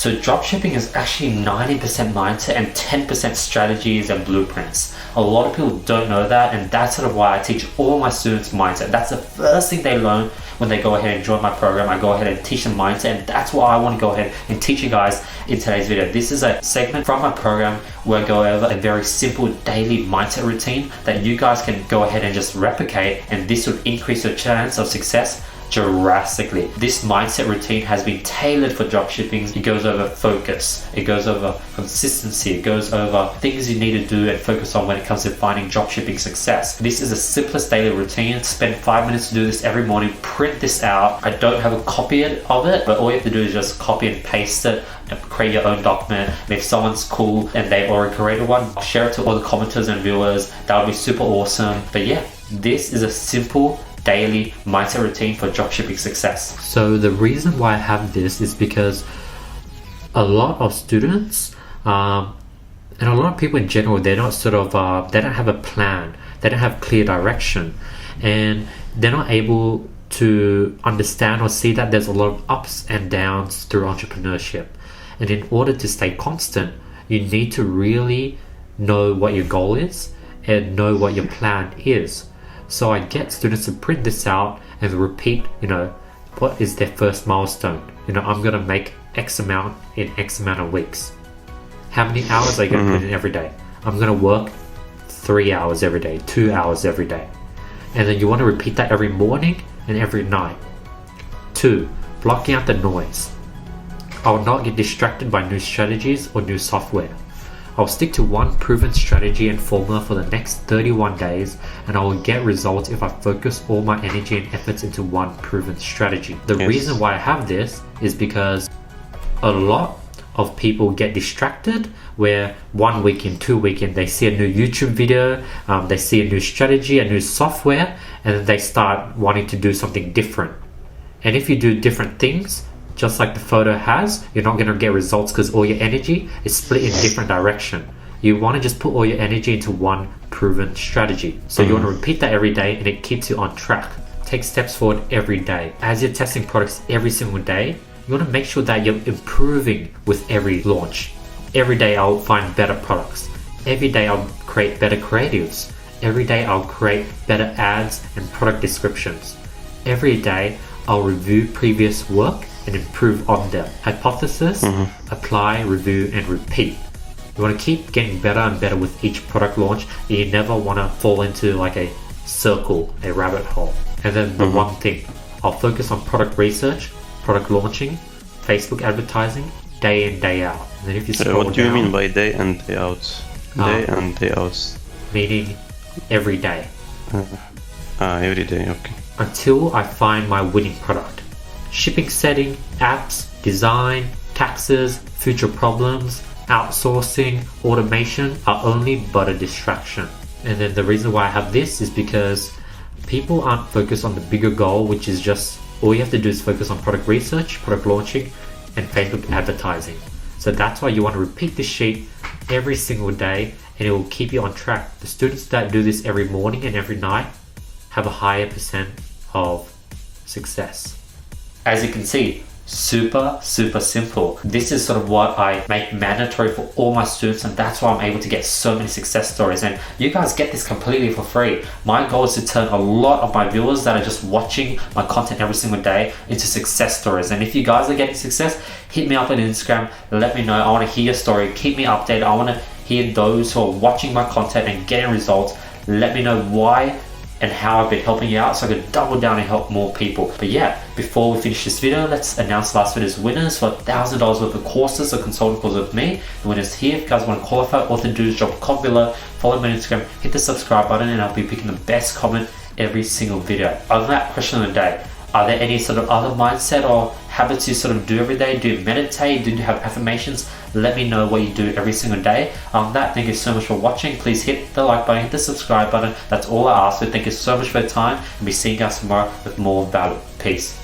So dropshipping is actually 90% mindset and 10% strategies and blueprints. A lot of people don't know that, and that's sort of why I teach all my students mindset. That's the first thing they learn when they go ahead and join my program. I go ahead and teach them mindset, and that's what I want to go ahead and teach you guys in today's video. This is a segment from my program where I go over a very simple daily mindset routine that you guys can go ahead and just replicate, and this will increase your chance of success drastically. This mindset routine has been tailored for dropshipping. It goes over focus, it goes over consistency, it goes over things you need to do and focus on when it comes to finding dropshipping success. This is the simplest daily routine. Spend 5 minutes to do this every morning. Print this out. I don't have a copy of it, but all you have to do is just copy and paste it and create your own document. And if someone's cool and they've already created one, share it to all the commenters and viewers. That would be super awesome. But yeah, this is a simple daily mindset routine for dropshipping success. So the reason why I have this is because a lot of students and a lot of people in general, they're not they don't have a plan, they don't have clear direction, and they're not able to understand or see that there's a lot of ups and downs through entrepreneurship. And in order to stay constant, you need to really know what your goal is and know what your plan is. So I get students to print this out and repeat, what is their first milestone? I'm going to make X amount in X amount of weeks. How many hours are you going to put in every day? I'm going to work 3 hours every day, 2 hours every day. And then you want to repeat that every morning and every night. 2, blocking out the noise. I will not get distracted by new strategies or new software. I'll stick to one proven strategy and formula for the next 31 days, and I will get results if I focus all my energy and efforts into one proven strategy. The reason why I have this is because a lot of people get distracted where 1 week in, 2 weeks in, they see a new YouTube video, they see a new strategy, a new software, and then they start wanting to do something different. And if you do different things, just like the photo has, you're not going to get results because all your energy is split in different direction. You want to just put all your energy into one proven strategy. So you want to repeat that every day, and it keeps you on track. Take steps forward every day. As you're testing products every single day, you want to make sure that you're improving with every launch. Every day I'll find better products. Every day I'll create better creatives. Every day I'll create better ads and product descriptions. Every day I'll review previous work and improve on them. Hypothesis, apply, review, and repeat. You want to keep getting better and better with each product launch. You never want to fall into like a circle, a rabbit hole. And then the one thing, I'll focus on product research, product launching, Facebook advertising, day in, day out. And then if you scroll what do you mean by day and day out? Day and day out? Meaning every day. Every day, okay. Until I find my winning product. Shipping setting, apps, design, taxes, future problems, outsourcing, automation are only but a distraction. And then the reason why I have this is because people aren't focused on the bigger goal, which is just all you have to do is focus on product research, product launching, and Facebook advertising. So that's why you want to repeat this sheet every single day, and it will keep you on track. The students that do this every morning and every night have a higher percent of success. As you can see, super simple. This is sort of what I make mandatory for all my students, and that's why I'm able to get so many success stories, and you guys get this completely for free. My goal is to turn a lot of my viewers that are just watching my content every single day into success stories. And if you guys are getting success, hit me up on Instagram, let me know. I want to hear your story, keep me updated. I want to hear those who are watching my content and getting results. Let me know why and how I've been helping you out so I can double down and help more people. But yeah, before we finish this video, let's announce last video's winners for $1,000 worth of courses or consulting courses with me. The winner's here. If you guys want to qualify, all to do is drop a comment below, follow me on Instagram, hit the subscribe button, and I'll be picking the best comment every single video. Other than that, question of the day. Are there any sort of other mindset or habits you sort of do every day? Do you meditate? Do you have affirmations? Let me know what you do every single day. Thank you so much for watching. Please hit the like button, hit the subscribe button. That's all I ask. So thank you so much for your time, and we'll see you guys tomorrow with more value. Peace.